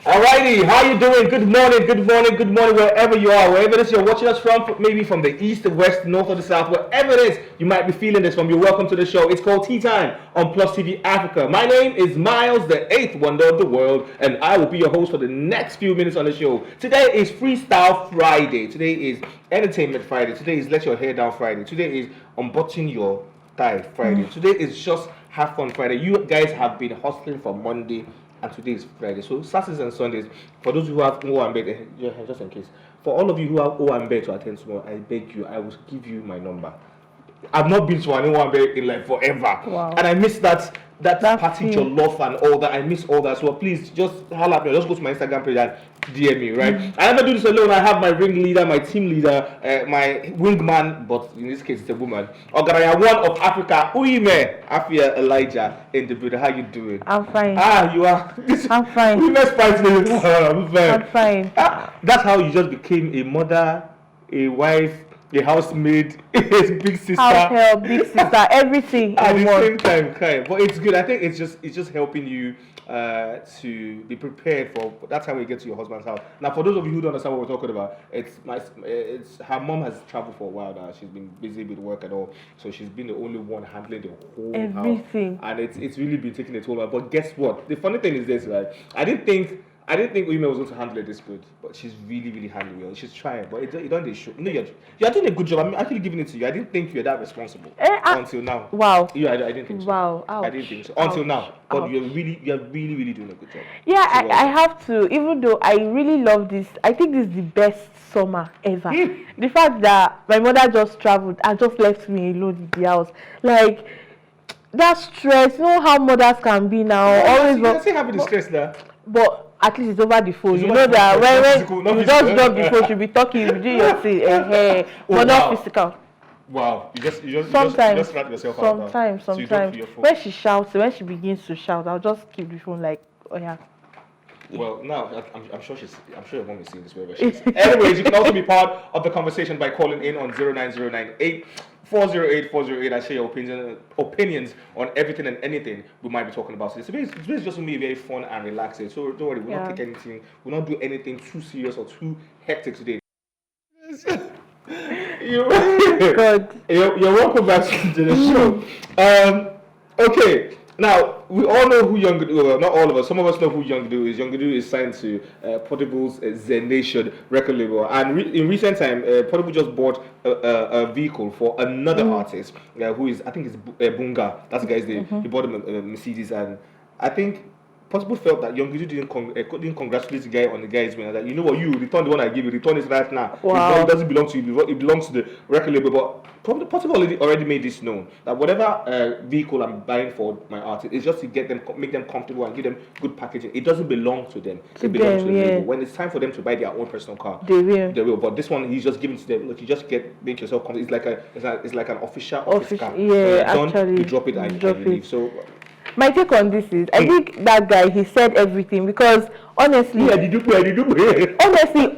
Alrighty, how you doing? Good morning, good morning, good morning, wherever you are, wherever it is you're watching us from, maybe from the east, the west, north, or the south, wherever it is you might be feeling this from. You're welcome to the show. It's called Tea Time on Plus TV Africa. My name is Miles, the eighth wonder of the world, and I will be your host for the next few minutes on the show. Today is Freestyle Friday. Today is Entertainment Friday. Today is Let Your Hair Down Friday. Today is Unbutton Your Tie Friday. Today is Just Have Fun Friday. You guys have been hustling for Monday, and today is Friday. So Saturdays and Sundays, for those who have Owambe, just in case, for all of you who have Owambe to attend tomorrow, I beg you, I will give you my number. I've not been to an Owambe in like forever, and I miss that party jollof and all that. I miss all that. So please just holler at me. Just go to my Instagram page and DM me, right? I never do this alone. I have my ringleader, my team leader, my wingman, but in this case it's a woman. Ogaraya one of Africa, Uime Afia Elijah in the building. How you doing? I'm fine. You are. I'm fine. Uime's fighting. I'm fine. That's how you just became a mother, a wife, a housemaid, a big sister, house help, big sister, everything at the one. same time, kind. But it's good. I think it's just helping you to be prepared for that time when you get to your husband's house. Now, for those of you who don't understand what we're talking about, it's her mom has traveled for a while now. She's been busy with work and all, so she's been the only one handling the whole everything. house, and it's really been taking a toll. But guess what? The funny thing is this, right? I didn't think Uime was going to handle it this good, but she's really handling it well. She's trying, but it don't show. You know, you're doing a good job. I'm actually giving it to you. I didn't think you were that responsible until now. Wow. Yeah, I didn't think so. Wow. Ouch. I didn't think so until now. But Ouch. you're really doing a good job. Yeah, I have to. Even though I really love this, I think this is the best summer ever. The fact that my mother just traveled and just left me alone in the house, like that stress. You know how mothers can be now. You're still having the stress now. But at least it's over the phone. You know that when you just drop the phone, she'll be talking, you do your thing, but not physical. Wow, you just wrap yourself out. Sometimes. When she shouts, when she begins to shout, I'll just keep the phone like, oh yeah. Well, now I'm sure your mom is seeing this wherever she is. Anyways, you can also be part of the conversation by calling in on 09098 408 and share your opinions on everything and anything we might be talking about. So it's just going to be very fun and relaxing. So don't worry, we'll not take anything, we'll not do anything too serious or too hectic today. You're welcome back to the show. Okay. Now, we all know who Young Do, well, not all of us, some of us know who Young Do is. Young Do is signed to Portable's Zen Nation record label. And in recent time, Portable just bought a vehicle for another artist who is, I think it's Bunga. That's the guy's name. He bought him a Mercedes, and I think Portable felt that Young Do didn't congratulate the guy on the guy's win. Like, you know what, you return the one I give you, return it right now. Wow. It doesn't belong to you, it belongs to the record label. But Portable already made this known that whatever vehicle I'm buying for my artist is just to make them comfortable and give them good packaging. It doesn't belong to them. It belongs to the label. When it's time for them to buy their own personal car, they will. But this one, he's just giving to them. Look, you just make yourself comfortable. It's like an official office car. Yeah, actually, you drop it and you leave. So. My take on this is, I think that guy, he said everything, because honestly, honestly,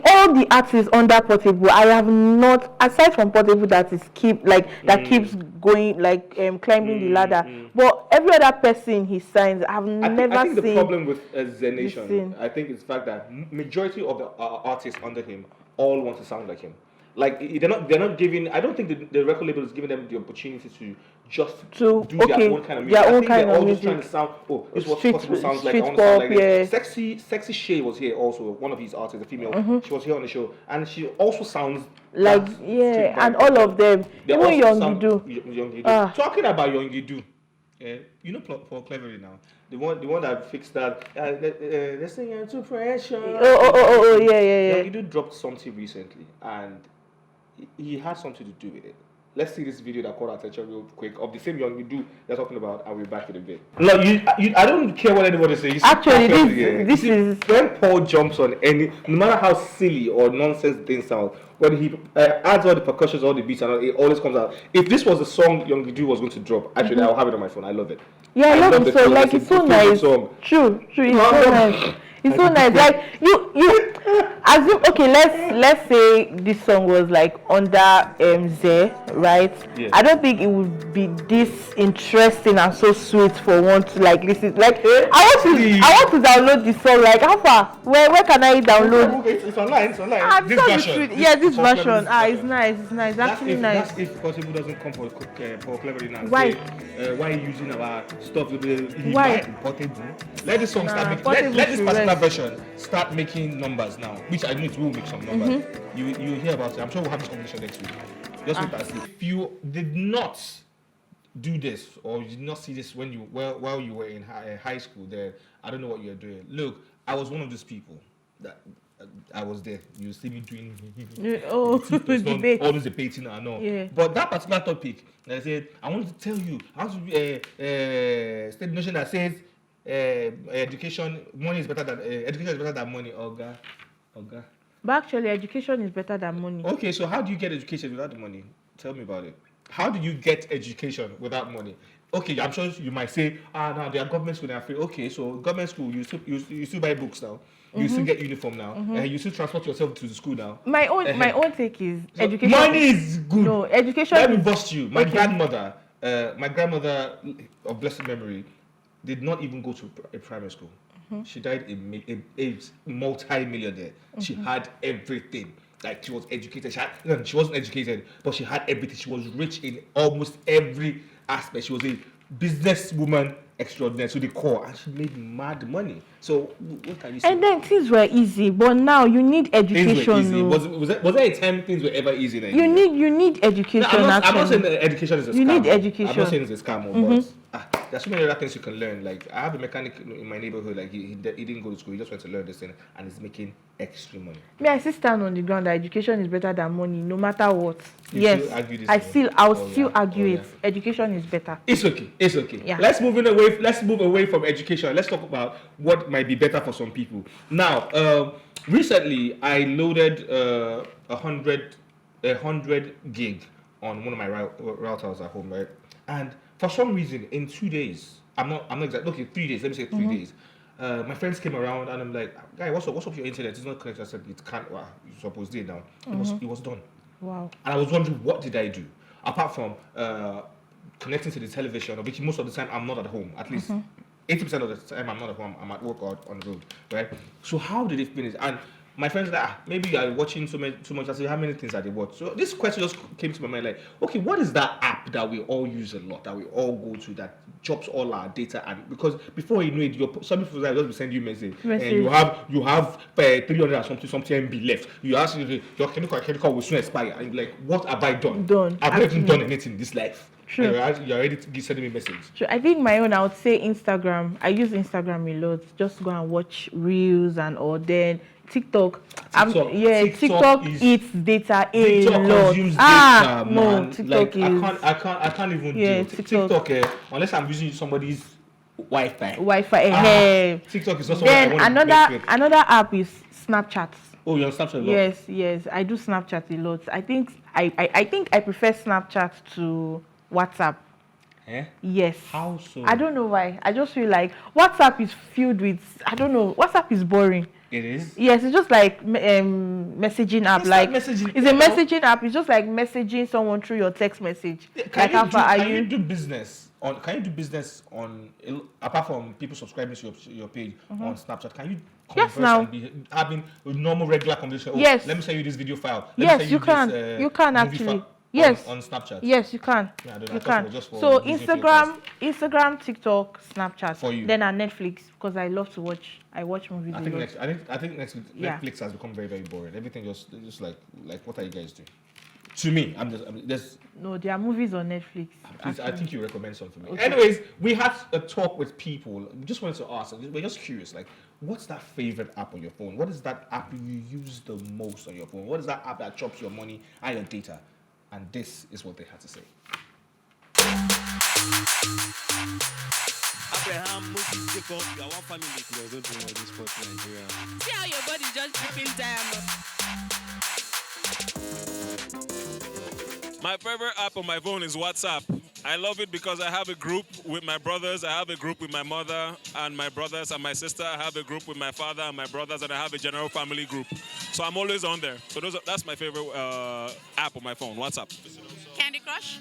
all the artists under Portable, I have not, aside from Portable that keeps going, like climbing the ladder, but every other person he signs, I think the problem with Zen Nation, I think it's the fact that majority of the artists under him all want to sound like him. Like they're not giving. I don't think the record label is giving them the opportunity to just do their own kind of music. I think they're all just trying to sound. Oh, this is what Portable sounds like. I want to sound like this. Sexy Shay was here also. One of these artists, a female. She was here on the show, and she also sounds like and all of them. Even Young Do. Talking about Young Do. You know, for Cleverly now, the one that fixed that. Let's sing into pressure. Yeah. Young Do dropped something recently, and he had something to do with it. Let's see this video that caught our attention real quick of the same Young Do they're talking about, and we're back in a bit. No, I don't care what anybody says. Actually, this is when Paul jumps on no matter how silly or nonsense things sound, when he adds all the percussions, all the beats, and it always comes out. If this was the song Young Do was going to drop, actually, I'll have it on my phone. I love it. Yeah, I love it so. Like, it's so nice. True. It's so nice. It's so nice. Like you assume okay, let's say this song was like under Z, right? Yes. I don't think it would be this interesting and so sweet for one to like listen. Like I want to download the song. Like how far? Where can I download? Okay, it's online. It's online. This version. This version. It's nice. It's nice. That's Actually if, nice. That's if possible doesn't come for cleverly now. Why? Say, why are you using our stuff? Why? Portable. Let this song start making. Let this particular version start making numbers now, which I know it will make some numbers. You hear about it. I'm sure we'll have this conversation next week. Just wait and see. If you did not do this or you did not see this when while you were in high school, then I don't know what you're doing. Look, I was one of those people that. I was there. You see me doing debate. All this debating and all. Yeah. But that particular topic, I said, I wanted to tell you, I want to state notion that says education is better than money. Oga. But actually, education is better than money. Okay, so how do you get education without the money? Tell me about it. How do you get education without money? Okay, I'm sure you might say, now they are government school, they are free. Okay, so government school, you still buy books now. You still get uniform now. You still transport yourself to the school now. My own take is so education. Money is good. No, education. Let me bust you. My grandmother of blessed memory, did not even go to a primary school. She died a multi-millionaire. She had everything. Like she was educated. She wasn't educated, but she had everything. She was rich in almost every aspect. She was a businesswoman extraordinary to the core, and she made mad money. So what can you say? And then things were easy, but now you need education. Things were easy. Was there a time things were ever easy? You need education. No, I'm not saying that education is a scam. You need education. I'm not saying it's a scam, but there's so many other things you can learn. Like I have a mechanic in my neighborhood. Like he didn't go to school. He just went to learn this thing, and he's making extra money. I still stand on the ground that education is better than money, no matter what. I'll still argue it. Education is better. It's okay. Yeah. Let's move away from education. Let's talk about what might be better for some people. Now, recently I loaded 100 gig on one of my routers at home, right? And for some reason, in 2 days, I'm not exactly. Okay, 3 days. Let me say 3 days. My friends came around and I'm like, guy, what's up with your internet? It's not connected. I said, it can't. Wow, you're supposed to do it now. It was done. Wow. And I was wondering, what did I do? Apart from connecting to the television, which most of the time I'm not at home. At least 80% of the time I'm not at home. I'm at work or on the road, right? So how did it finish? And my friends like, maybe you are watching too much. I said, how many things are they watch? So this question just came to my mind, like, okay, what is that app that we all use a lot, that we all go to, that chops all our data? And because before you know it, some people will just send you a message, and you have 300 or something MB left. You ask your chemical will soon expire, and you're like, what have I done? I've not even done anything in this life. Sure. You're already sending me a message. Sure. I think my own, I would say Instagram. I use Instagram a lot. Just go and watch reels and all. Then TikTok eats data a lot. Consumes data, no, man. TikTok like, I can't even do TikTok. Unless I'm using somebody's Wi-Fi. TikTok is also. Then another app is Snapchat. Oh, you're on Snapchat a lot? Yes. I do Snapchat a lot. I think I prefer Snapchat to WhatsApp. Yes. How so? I don't know why. I just feel like WhatsApp is filled with, I don't know, WhatsApp is boring. It is? Yes, it's just like messaging app. It's a messaging app. It's just like messaging someone through your text message. Can you do business on apart from people subscribing to your page on Snapchat? Can you converse and be having a normal regular conversation? Yes. Let me send you this video file. You can actually. Yes. On Snapchat. Yes, you can. Yeah, you can. So Instagram, TikTok, Snapchat. For you. Then on Netflix, because I love to watch. I watch movies. I think next week Netflix has become very, very boring. Everything just like what are you guys doing? To me, I'm just. No, there are movies on Netflix. Please, I think you recommend something for me. Okay. Anyways, we had a talk with people. We just wanted to ask. We're just curious. Like, what's that favorite app on your phone? What is that app you use the most on your phone? What is that app that chops your money and your data? And this is what they had to say. Abraham, Moses, Jacob, you are one family. You don't know this sport in Nigeria. See how your body just dripping diamond. My favorite app on my phone is WhatsApp. I love it because I have a group with my brothers, I have a group with my mother and my brothers and my sister, I have a group with my father and my brothers, and I have a general family group. So I'm always on there. So that's my favorite app on my phone, WhatsApp. Candy Crush.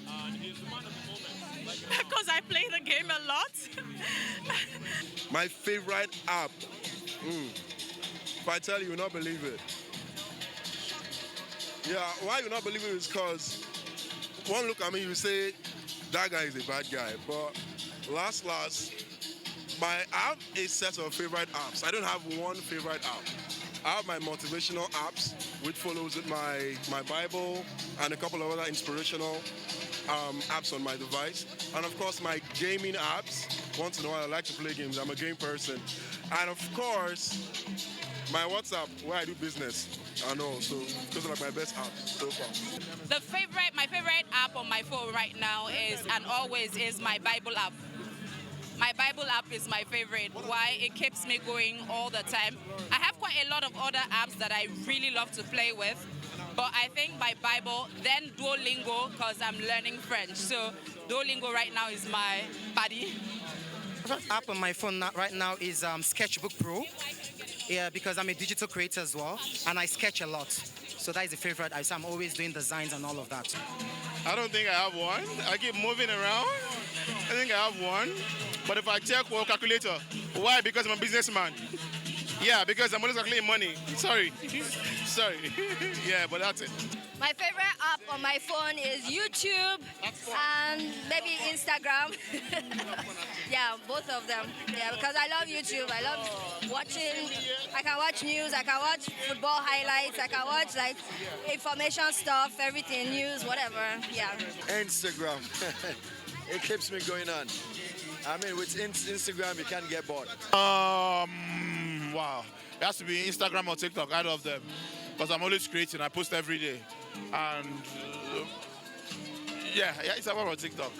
Because I play the game a lot. My favorite app. If I tell you, you'll not believe it. Yeah, why you not believe it is because one look at me, you say, that guy is a bad guy. But last, I have a set of favorite apps. I don't have one favorite app. I have my motivational apps, which follows with my Bible and a couple of other inspirational apps on my device. And of course, my gaming apps. Once in a while, I like to play games. I'm a game person. And of course, my WhatsApp, where I do business. I know, so those are like my best apps so far. My favorite app on my phone right now is, and always is, my Bible app. My Bible app is my favorite. Why? It keeps me going all the time. I have quite a lot of other apps that I really love to play with, but I think my Bible, then Duolingo, because I'm learning French. So Duolingo right now is my buddy. The app on my phone right now is Sketchbook Pro. Yeah, because I'm a digital creator as well, and I sketch a lot. So that is a favorite. I'm always doing designs and all of that. I don't think I have one. I keep moving around. I think I have one. But if I check for calculator, why? Because I'm a businessman. Yeah, because I'm always calculating money. Sorry. Sorry. Yeah, but that's it. My favorite app on my phone is YouTube and maybe Instagram. Yeah, both of them. Yeah, because I love YouTube. I love watching. I can watch news. I can watch football highlights. I can watch like information stuff, everything, news, whatever. Yeah. Instagram. It keeps me going on. I mean, with Instagram, you can't get bored. Wow. It has to be Instagram or TikTok, either of them. Because I'm always creating. I post every day. And yeah, Instagram or TikTok.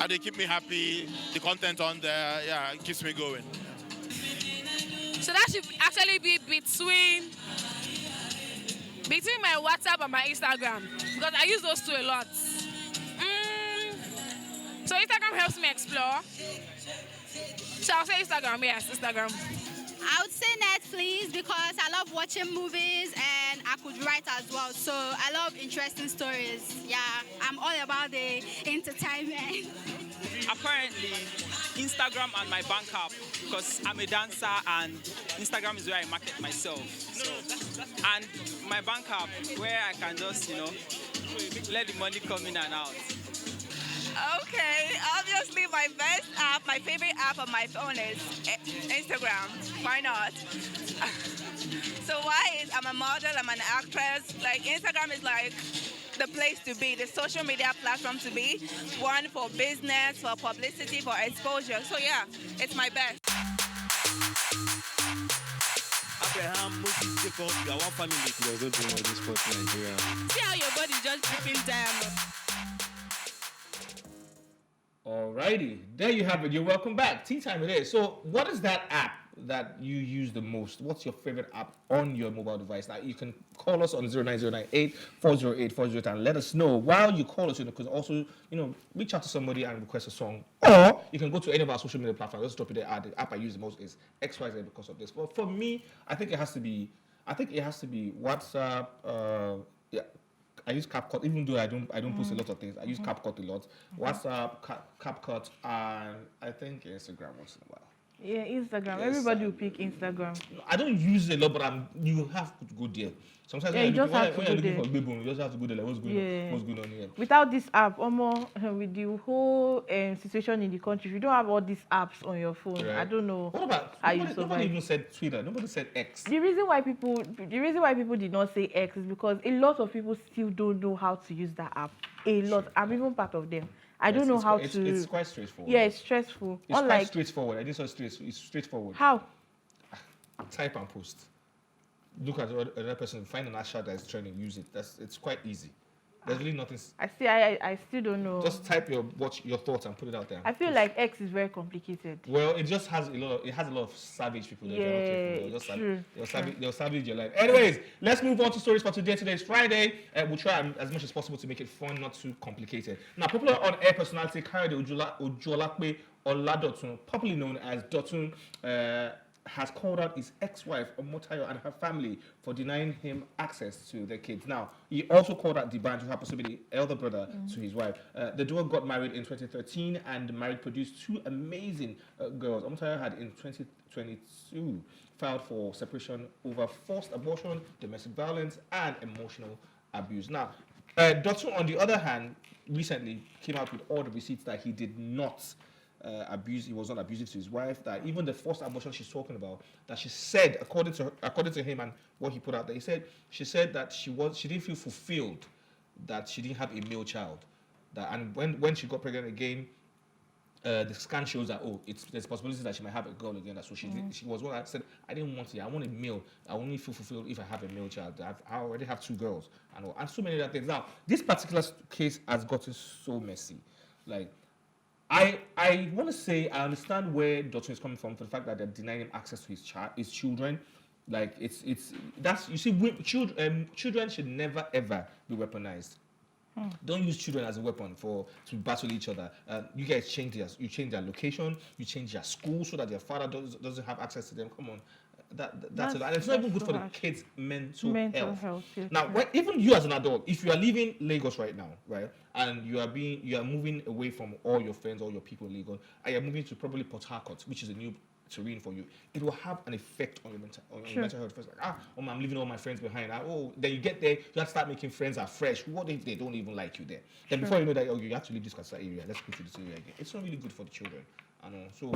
And they keep me happy. The content on there, yeah, it keeps me going. So that should actually be between my WhatsApp and my Instagram, because I use those two a lot. So Instagram helps me explore. So I'll say Instagram, yes, Instagram. I would say Netflix because I love watching movies and I could write as well. So I love interesting stories. Yeah, I'm all about the entertainment. Apparently, Instagram and my bank app, because I'm a dancer and Instagram is where I market myself. So, and my bank app where I can just, let the money come in and out. Okay, obviously my best app, my favorite app on my phone is Instagram. Why not? So why is I'm a model, I'm an actress. Like Instagram is like the place to be, the social media platform to be. One for business, for publicity, for exposure. So yeah, it's my best. Abraham, you are one family. You're going to do this sport in Nigeria. See how your body just dripping diamond. Alrighty, there you have it. You're welcome back. Tea time it is. So, what is that app that you use the most? What's your favorite app on your mobile device? Now, you can call us on 09098 408 408 and let us know. While you call us, you can also, reach out to somebody and request a song. Or you can go to any of our social media platforms. Let's drop it there. The app I use the most is XYZ because of this. But for me, I think it has to be WhatsApp. Yeah. I use CapCut, even though I don't post a lot of things. I use CapCut a lot. WhatsApp, CapCut, and I think Instagram once in a while. Yeah, Instagram. Yes, Everybody will pick Instagram. I don't use it a lot, but you have to go there. Sometimes when you're looking for baby, you just have to go there. Like, what's going on here? Without this app, with the whole situation in the country, if you don't have all these apps on your phone, right. I don't know. What about nobody even said Twitter? Nobody said X. The reason why people did not say X is because a lot of people still don't know how to use that app. A lot. I'm even part of them. I don't know how to. It's quite straightforward. Yeah, it's stressful. It's quite straightforward. I didn't say it's straightforward. How? Type and post. Look at another person, find an hashtag that is trending, use it. It's quite easy. There's really nothing. I still don't know. Just type your thoughts and put it out there. I feel like X is very complicated. Well, it just has a lot of savage people there. Yeah, They'll savage your life. Anyways, let's move on to stories for today. Today is Friday. We'll try as much as possible to make it fun, not too complicated. Now, popular on-air personality Kayode Ojolakpe Oladotun, popularly known as Dotun, has called out his ex-wife Omotayo and her family for denying him access to their kids. Now, he also called out Dbanj, who happens to be the elder brother to his wife. The duo got married in 2013, and the marriage produced two amazing girls. Omotayo had in 2022 filed for separation over forced abortion, domestic violence, and emotional abuse. Now, Dotun, on the other hand, recently came out with all the receipts that he did not he was not abusive to his wife, that even the forced abortion she's talking about, that she said, according to him and what he put out there, she said that she didn't feel fulfilled, that she didn't have a male child, and when she got pregnant again, the scan shows that there's possibilities that she might have a girl again. So she was one that said, I didn't want it, I want a male, I only feel fulfilled if I have a male child. I already have two girls and so many other things. Now, this particular case has gotten so messy. Like, I want to say I understand where Dotun is coming from for the fact that they're denying him access to his children. Like children should never ever be weaponized. Don't use children as a weapon to battle each other. You guys change their location, you change their school so that their father doesn't have access to them. Come on. That's it. And it's not even good for the kids' mental health. Yes, now, even you as an adult, if you are leaving Lagos right now, right, and you are moving away from all your friends, all your people in Lagos, and you're moving to probably Port Harcourt, which is a new terrain for you, it will have an effect on your mental health. First, like, I'm leaving all my friends behind. Then you get there, you have to start making friends afresh. What if they don't even like you there? Then before you know that, you have to leave this area. Let's go to this area again. It's not really good for the children. I know. So,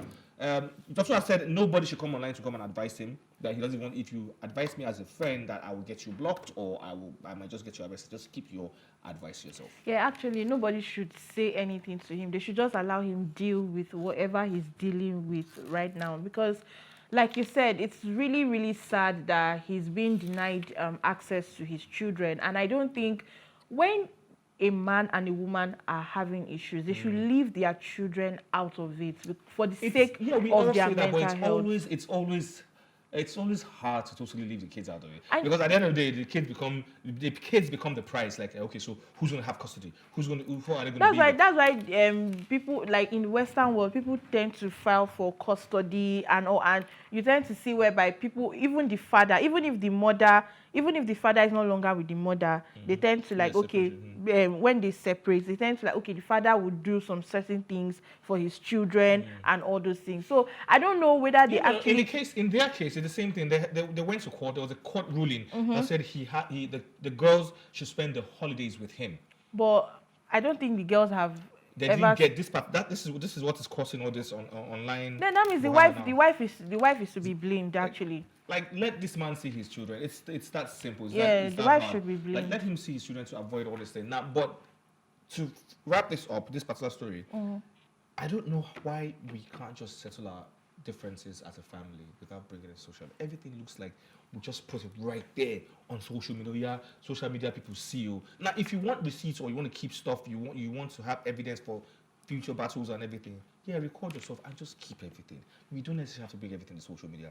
that's why I said nobody should come online to come and advise him. That he doesn't want. If you advise me as a friend, that I will get you blocked, or I might just get you arrested. Just keep your advice to yourself. Yeah, actually, nobody should say anything to him. They should just allow him deal with whatever he's dealing with right now. Because, like you said, it's really, really sad that he's being denied access to his children. And I don't think when a man and a woman are having issues, they should leave their children out of it for the sake of their mental health. It's always hard to totally leave the kids out of it, because at the end of the day, the kids become the prize. Like, okay, so who's going to have custody? Who are they going to be? That's why people like in the Western world, people tend to file for custody and you tend to see whereby people, even the father, even if the father is no longer with the mother, they tend to like, when they separate, they tend to like, the father would do some certain things for his children and all those things. So I don't know whether they actually... In their case, it's the same thing. They went to court. There was a court ruling that said the girls should spend the holidays with him. But I don't think the girls have... They didn't get this part. This is what is causing all this online. Then that means the wife is to be blamed, actually. Like, let this man see his children. It's that simple. The wife should be blamed. Like, let him see his children to avoid all this thing. Now, but to wrap this up, this particular story, I don't know why we can't just settle our differences as a family without bringing it social. Everything looks like we just put it right there on social media. Yeah, social media people see you. Now, if you want receipts or you want to keep stuff, you want to have evidence for future battles and everything, record yourself and just keep everything. We don't necessarily have to bring everything to social media.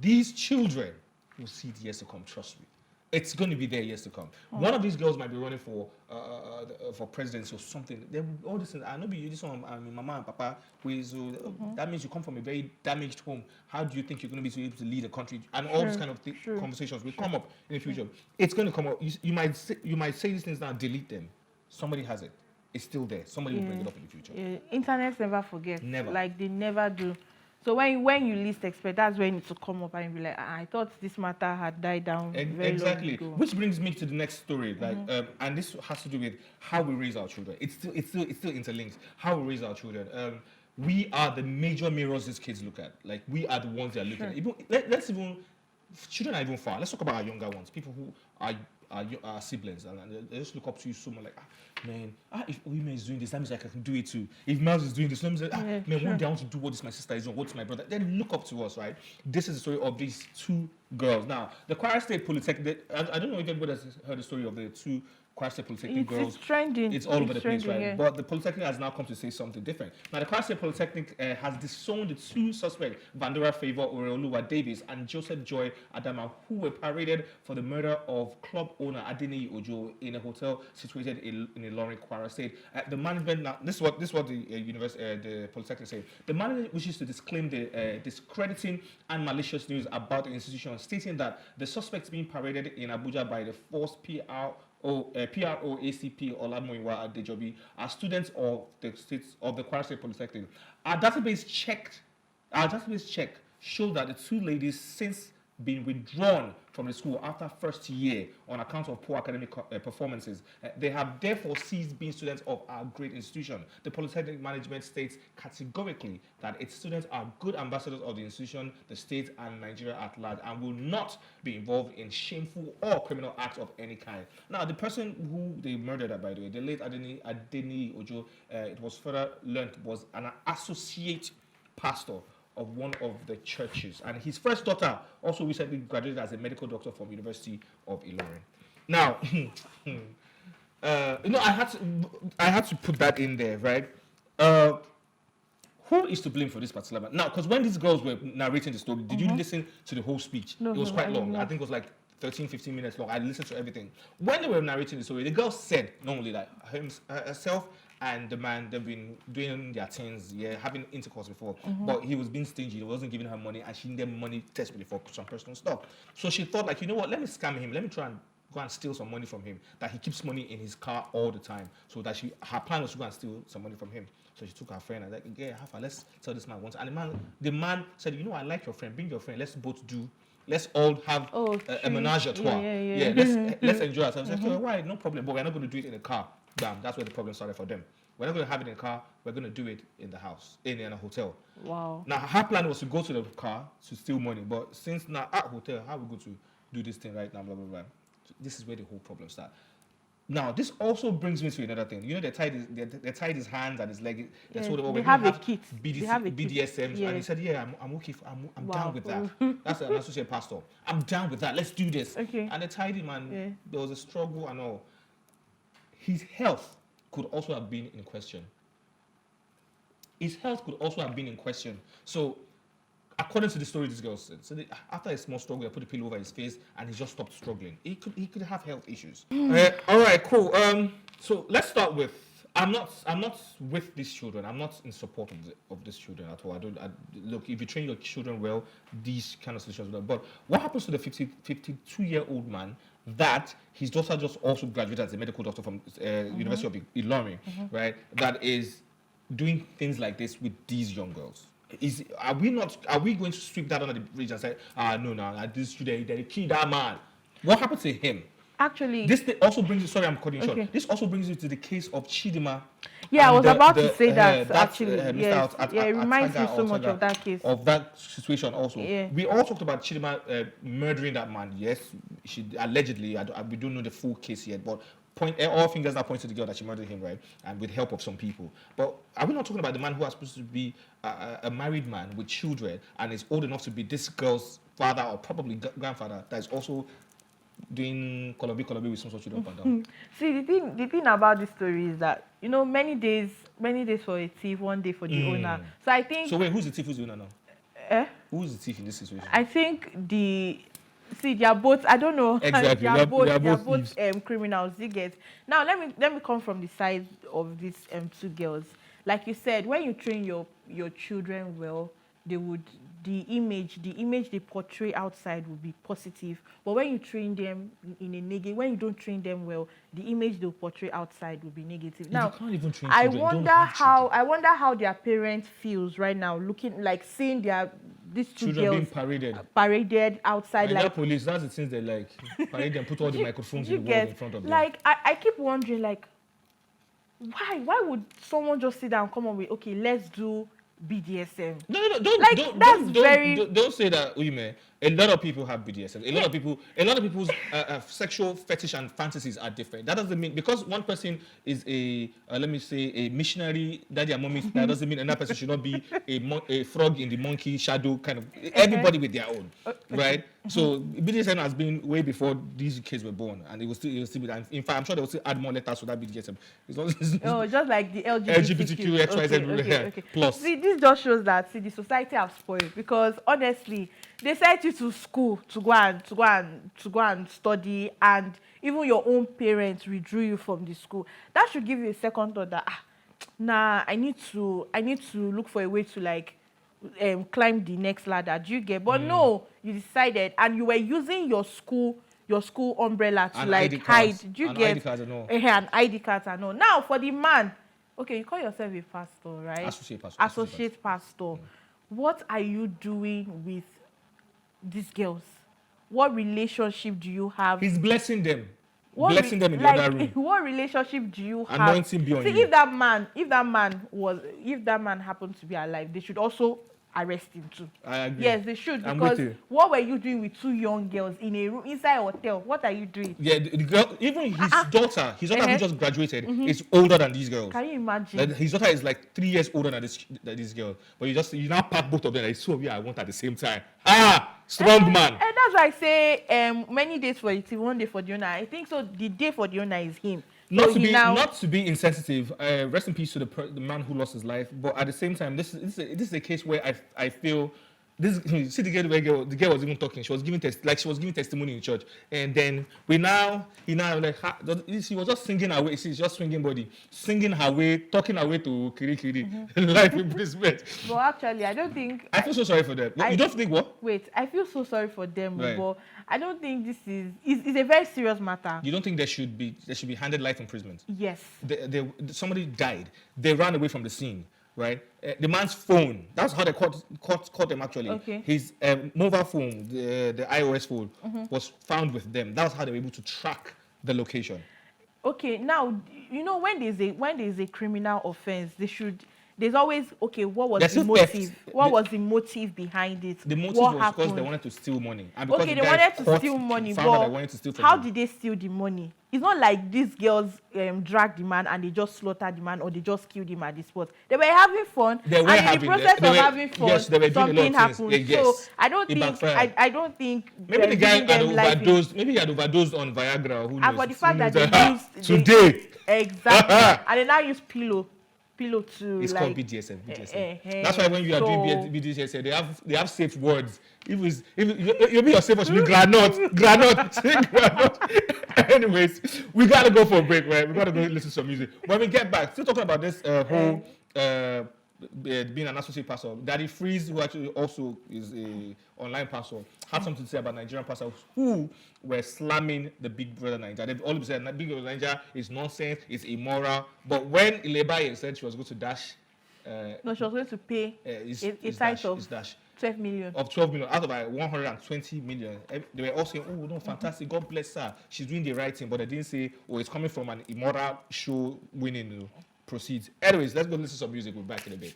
These children will see the years to come, trust me. It's going to be there years to come. One of these girls might be running for presidency or something. All this, I know this one, mama and papa, that means you come from a very damaged home. How do you think you're going to be able to lead a country? And all these kind of conversations will come up in the future. It's going to come up. You might say these things now, delete them. Somebody has it. It's still there. Somebody will bring it up in the future. Yeah. Internet never forgets. Never. Like, they never do. So when you least expect, that's when it's to come up and be like, I thought this matter had died down very long ago. Which brings me to the next story. Like, and this has to do with how we raise our children. It's still interlinked. How we raise our children. We are the major mirrors these kids look at. Like, we are the ones they are looking at. Children are even far. Let's talk about our younger ones. People who are siblings, and they just look up to you so much like, man, if Oyime is doing this, that means I can do it too. If Miles is doing this, that means one day I want to do what my sister is doing, what's my brother. Then look up to us, right? This is the story of these two girls. Now, the Kwara State Polytechnic, I don't know if everybody has heard the story of the two Kwara State Polytechnic girls. It's trending. It's all over the place, right? Yeah. But the Polytechnic has now come to say something different. Now, the Kwara State Polytechnic has disowned the two suspects, Vandora Favor Oreoluwa Davis and Joseph Joy Adama, who were paraded for the murder of club owner Adeniyi Ojo in a hotel situated in Ilorin, Kwara State. The management now, this is what the Polytechnic said. The management wishes to disclaim the discrediting and malicious news about the institution, stating that the suspects being paraded in Abuja by the forced PRO ACP Olamuyiwa Adejobi are students of the Kwara State Polytechnic. Our database check showed that the two ladies since been withdrawn from the school after first year on account of poor academic performances. They have therefore ceased being students of our great institution. The Polytechnic management states categorically that its students are good ambassadors of the institution, the state, and Nigeria at large, and will not be involved in shameful or criminal acts of any kind. Now, the person who they murdered, by the way, the late Adeniyi Ojo, it was further learned was an associate pastor of one of the churches, and his first daughter also recently graduated as a medical doctor from University of Ilorin. Now, I had to put that in there, right? Who is to blame for this particular matter? Now, because when these girls were narrating the story, did you listen to the whole speech? No, it was quite long. I think it was like 13-15 minutes long. I listened to everything. When they were narrating the story, the girl said normally that herself and the man, they've been doing their things, having intercourse before, but he was being stingy. He wasn't giving her money, and she needed money desperately for some personal stuff. So she thought, like, you know what? Let me scam him. Let me try and go and steal some money from him. That he keeps money in his car all the time. So that her plan was to go and steal some money from him. So she took her friend and like, let's tell this man once. And the man said, you know, I like your friend. Bring your friend. Let's all have a menage a trois. Let's enjoy ourselves. I said, why? No problem. But we're not going to do it in the car. Bam, that's where the problem started for them. We're not going to have it in the car. We're going to do it in the house, in a hotel. Wow. Now, her plan was to go to the car to steal money. But since now at hotel, how are we going to do this thing right now, blah, blah, blah. So this is where the whole problem starts. Now, this also brings me to another thing. You know, they tied his hands and his leg. They have a kit. BDSMs. And he said, I'm okay. I'm down with that. That's an associate pastor. I'm down with that. Let's do this. Okay. And they tied him, and there was a struggle and all. His health could also have been in question. So, according to the story this girl said, after a small struggle, they put a pillow over his face, and he just stopped struggling. He could have health issues. All right, cool. So let's start with. I'm not with these children. I'm not in support of these children at all. Look, if you train your children well, these kind of solutions will. But what happens to the 52-year-old man that his daughter just also graduated as a medical doctor from University of Ilorin, right? That is doing things like this with these young girls. Are we going to sweep that under the bridge and say, no, this student, they killed that man? What happened to him? Actually, this also brings you. Sorry, I'm cutting you short. This also brings you to the case of Chidima. Yeah, I was about to say that. Actually, yes. It reminds me so much of that case. Of that situation also. Yeah. We all talked about Chidima murdering that man. Yes, she allegedly. We don't know the full case yet, but all fingers now point to the girl that she murdered him, right? And with help of some people. But are we not talking about the man who was supposed to be a married man with children and is old enough to be this girl's father or probably grandfather that is also doing Kolobi with some sort of up and down? See, the thing about this story is that, you know, many days for a thief, one day for the owner. So I think. So wait, who's the thief? Who's the owner now? Who's the thief in this situation? I think they are both. I don't know. Exactly. they are both criminals. You get. Now let me come from the side of these two girls. Like you said, when you train your children well, the image they portray outside will be positive. But when you train them in a negative, when you don't train them well, the image they'll portray outside will be negative. Now, you can't even train I children. wonder how their parents feels right now, looking like seeing these two children girls being paraded outside. And like that police, that's the things they like. Parade them, put all the microphones in the world in front of them. Like I keep wondering, like, why would someone just sit down and come up with, okay, let's do BDSM? No, don't say that, Uyime. A lot of people have BDSM. A lot of people's sexual fetish and fantasies are different. That doesn't mean because one person is let me say a missionary, daddy and mommy. That doesn't mean another person should not be a frog in the monkey shadow kind of. Everybody with their own, right? So BDSM has been way before these kids were born, and it will still be. And in fact, I'm sure they will still add more letters to that BDSM. Just like the LGBTQ XYZ plus. See, this just shows that the society have spoiled because honestly, they sent you to school to go and study, and even your own parents withdrew you from the school. That should give you a second thought that I need to look for a way to like climb the next ladder. Do you get? But no, you decided, and you were using your school umbrella to like hide. Do you get? An ID card and all. Now for the man, okay, you call yourself a pastor, right? Associate pastor. What are you doing with these girls? What relationship do you have? He's blessing them. Blessing them in the other room. What relationship do you have? Anointing be on you. If that man happened to be alive, they should also arrest him too. I agree. Yes, they should, because what were you doing with two young girls in a room inside a hotel? What are you doing? Yeah, the girl, even his daughter who just graduated is older than these girls. Can you imagine? Like, his daughter is like 3 years older than this girl. But you now pack both of them like two of you I want at the same time. Strong man. And that's why I say many days for the team, one day for the owner. I think so. The day for the owner is him. Not to be insensitive. Rest in peace to the man who lost his life. But at the same time, this is a case where I feel this. See the girl was even talking. She was giving testimony in church, and then she was just singing her way. She's just swinging body, singing her way, talking her way to kiri life imprisonment. But actually, I don't think I feel so sorry for them. You don't think what? Wait, I feel so sorry for them, right. But I don't think this is a very serious matter. You don't think there should be handed life imprisonment? Yes. Somebody died. They ran away from the scene, right? The man's phone. That's how they caught them actually. Okay. His mobile phone, the iOS phone, was found with them. That's how they were able to track the location. Okay. Now when there's a criminal offense, there's always what was the motive? What was the motive behind it? The motive was because they wanted to steal money. And okay, they wanted to steal money, but how did they steal the money? It's not like these girls dragged the man and they just slaughtered the man or they just killed him at the spot. They were having fun, and in the process of having fun, something happened. Yes. So I don't think maybe the guy had overdosed. Maybe he had overdosed on Viagra. Who knows? And for the fact that they used today exactly, and they now use pillow to it's called BDSM. That's why when you are doing BDSM, they have safe words. If you be your safe word, should be granite. Anyways, we gotta go for a break, right? We gotta go listen to some music. When we get back, still talking about this whole being an associate pastor. Daddy Freeze, who actually also is a online pastor, had something to say about Nigerian pastors who were slamming the Big Brother Nigeria. They've all said Big Brother Nigeria is nonsense, it's immoral. But when Ilebaye said she was going to dash, no, she was going to pay a title of 12 million. Of 12 million out of 120 million. They were all saying, "Oh no, fantastic! God bless her. She's doing the right thing." But they didn't say, "Oh, it's coming from an immoral show winning proceeds." Anyways, let's go listen to some music. We're back in a bit.